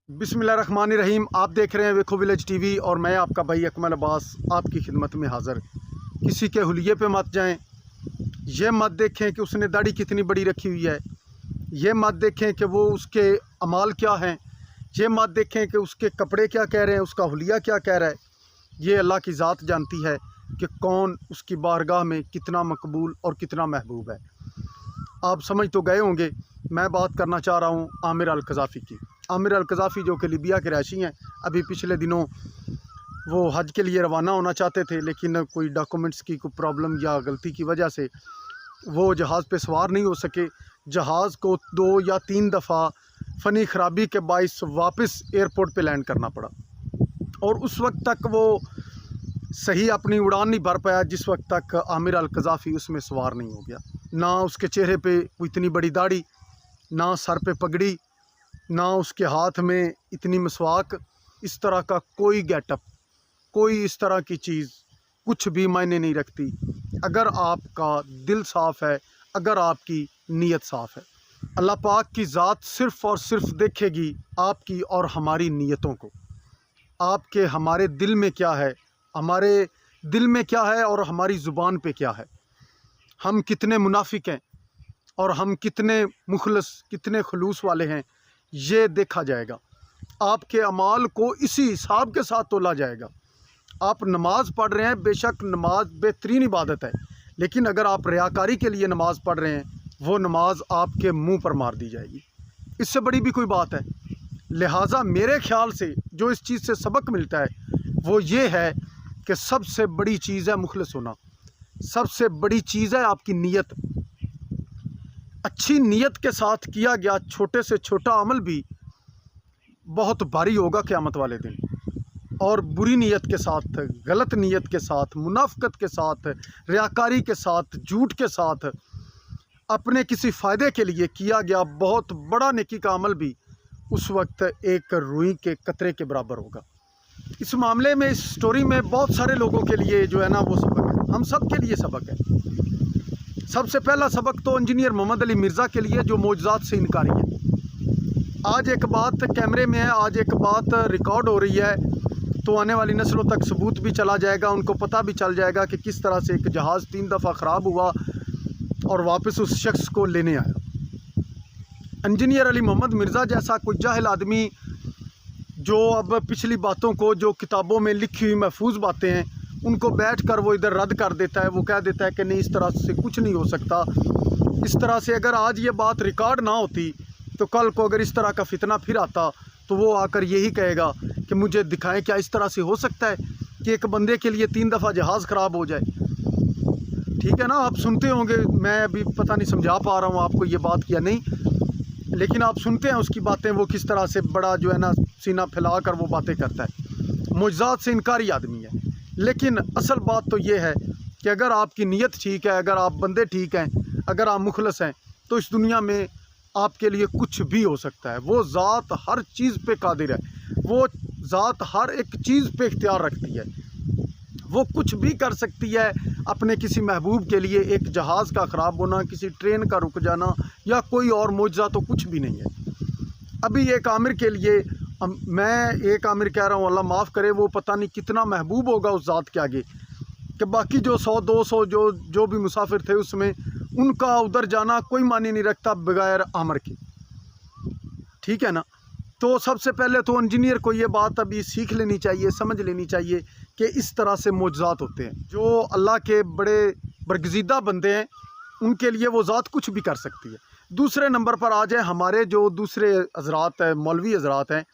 बिस्मिल्लाहिर्रहमानिर्रहीम। आप देख रहे हैं वेखो विलेज टीवी और मैं आपका भाई अकमल अब्बास आपकी खिदमत में हाज़िर। किसी के हुलिये पे मत जाएं। ये मत देखें कि उसने दाढ़ी कितनी बड़ी रखी हुई है। ये मत देखें कि वो उसके अमाल क्या हैं। ये मत देखें कि उसके कपड़े क्या कह रहे हैं, उसका हुलिया क्या कह रहा है। ये अल्लाह की ज़ात जानती है कि कौन उसकी बारगाह में कितना मकबूल और कितना महबूब है। आप समझ तो गए होंगे, मैं बात करना चाह रहा हूँ आमिर अल कज़ाफ़ी की। आमिर अल कज़ाफ़ी जो कि लीबिया के रहशी हैं। अभी पिछले दिनों वो हज के लिए रवाना होना चाहते थे, लेकिन कोई डॉक्यूमेंट्स की कोई प्रॉब्लम या गलती की वजह से वो जहाज़ पे सवार नहीं हो सके। जहाज़ को 2 या 3 दफ़ा फ़नी ख़राबी के बाइस वापस एयरपोर्ट पे लैंड करना पड़ा और उस वक्त तक वो सही अपनी उड़ान नहीं भर पाया जिस वक्त तक आमिर अल कज़ाफ़ी उसमें सवार नहीं हो गया। ना उसके चेहरे पे इतनी बड़ी दाढ़ी, ना सर पे पगड़ी, ना उसके हाथ में इतनी मसवाक। इस तरह का कोई गेटअप, कोई इस तरह की चीज़ कुछ भी मायने नहीं रखती अगर आपका दिल साफ़ है, अगर आपकी नीयत साफ़ है। अल्लाह पाक की ज़ात सिर्फ़ और सिर्फ देखेगी आपकी और हमारी नीयतों को। आपके हमारे दिल में क्या है, हमारे दिल में क्या है और हमारी ज़ुबान पे क्या है। हम कितने मुनाफिक हैं और हम कितने मुखलस, कितने खलूस वाले हैं, ये देखा जाएगा। आपके अमाल को इसी हिसाब के साथ तोला जाएगा। आप नमाज़ पढ़ रहे हैं, बेशक नमाज बेहतरीन इबादत है, लेकिन अगर आप रियाकारी के लिए नमाज़ पढ़ रहे हैं, वो नमाज आपके मुंह पर मार दी जाएगी। इससे बड़ी भी कोई बात है। लिहाजा मेरे ख्याल से जो इस चीज़ से सबक मिलता है वो ये है कि सबसे बड़ी चीज़ है मुखलस होना। सबसे बड़ी चीज़ है आपकी नीयत। अच्छी नीयत के साथ किया गया छोटे से छोटा अमल भी बहुत भारी होगा क़यामत वाले दिन। और बुरी नीयत के साथ, गलत नीयत के साथ, मुनाफ़िक़त के साथ, रियाकारी के साथ, झूठ के साथ, अपने किसी फ़ायदे के लिए किया गया बहुत बड़ा नेकी का अमल भी उस वक्त एक रुई के कतरे के बराबर होगा। इस मामले में, इस स्टोरी में बहुत सारे लोगों के लिए जो है ना वो सबक है, हम सब के लिए सबक है। सबसे पहला सबक तो इंजीनियर मोहम्मद अली मिर्ज़ा के लिए जो मौजज़ात से इनकारी है। आज एक बात कैमरे में है, आज एक बात रिकॉर्ड हो रही है, तो आने वाली नस्लों तक सबूत भी चला जाएगा। उनको पता भी चल जाएगा कि किस तरह से एक जहाज़ 3 दफ़ा ख़राब हुआ और वापस उस शख्स को लेने आया। इंजीनियर अली मोहम्मद मिर्ज़ा जैसा कोई जाहिल आदमी जो अब पिछली बातों को, जो किताबों में लिखी हुई महफूज बातें हैं, उनको बैठकर वो इधर रद्द कर देता है। वो कह देता है कि नहीं, इस तरह से कुछ नहीं हो सकता। इस तरह से अगर आज ये बात रिकॉर्ड ना होती तो कल को अगर इस तरह का फितना फिर आता तो वो आकर यही कहेगा कि मुझे दिखाएं क्या इस तरह से हो सकता है कि एक बंदे के लिए 3 दफ़ा जहाज़ ख़राब हो जाए। ठीक है ना, आप सुनते होंगे, मैं अभी पता नहीं समझा पा रहा हूँ आपको ये बात या नहीं, लेकिन आप सुनते हैं उसकी बातें, वो किस तरह से बड़ा जो है ना सीना फैला कर वो बातें करता है। मौजज़ात से इनकारी आदमी है। लेकिन असल बात तो ये है कि अगर आपकी नीयत ठीक है, अगर आप बंदे ठीक हैं, अगर आप मुखलस हैं, तो इस दुनिया में आपके लिए कुछ भी हो सकता है। वो ज़ात हर चीज़ पे कादिर है। वो ज़ात हर एक चीज़ पे इख्तियार रखती है। वो कुछ भी कर सकती है अपने किसी महबूब के लिए। एक जहाज़ का ख़राब होना, किसी ट्रेन का रुक जाना या कोई और मौजज़ा तो कुछ भी नहीं है। अभी एक आमिर के लिए, मैं एक आमिर कह रहा हूँ, अल्लाह माफ़ करे, वो पता नहीं कितना महबूब होगा उस ज़ात के आगे कि बाकी जो 100-200 जो भी मुसाफिर थे उसमें उनका उधर जाना कोई मानी नहीं रखता बगैर आमिर के। ठीक है ना। तो सबसे पहले तो इंजीनियर को ये बात अभी सीख लेनी चाहिए, समझ लेनी चाहिए कि इस तरह से मौजज़ात होते हैं। जो अल्लाह के बड़े बरगज़ीदा बंदे हैं उनके लिए वो ज़ात कुछ भी कर सकती है। दूसरे नंबर पर आ जाए हमारे जो दूसरे हज़रात हैं, मौलवी हज़रात हैं।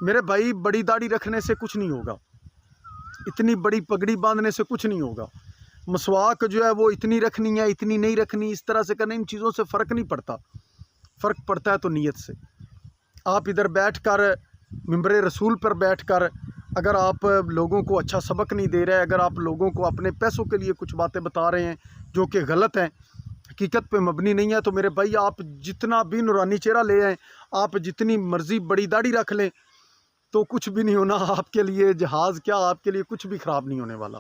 मेरे भाई, बड़ी दाढ़ी रखने से कुछ नहीं होगा, इतनी बड़ी पगड़ी बांधने से कुछ नहीं होगा, मसवाक जो है वो इतनी रखनी है, इतनी नहीं रखनी, इस तरह से करना, इन चीज़ों से फ़र्क नहीं पड़ता। फ़र्क पड़ता है तो नीयत से। आप इधर बैठकर मिंबर रसूल पर बैठकर अगर आप लोगों को अच्छा सबक नहीं दे रहे, अगर आप लोगों को अपने पैसों के लिए कुछ बातें बता रहे हैं जो कि गलत हैं, हकीकत पे मबनी नहीं है, तो मेरे भाई आप जितना भी नूरानी चेहरा ले आएँ, आप जितनी मर्ज़ी बड़ी दाढ़ी रख लें, तो कुछ भी नहीं होना आपके लिए। जहाज़ क्या, आपके लिए कुछ भी ख़राब नहीं होने वाला।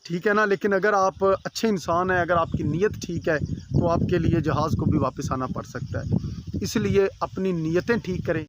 ठीक है ना। लेकिन अगर आप अच्छे इंसान हैं, अगर आपकी नीयत ठीक है, तो आपके लिए जहाज़ को भी वापस आना पड़ सकता है। इसलिए अपनी नीयतें ठीक करें।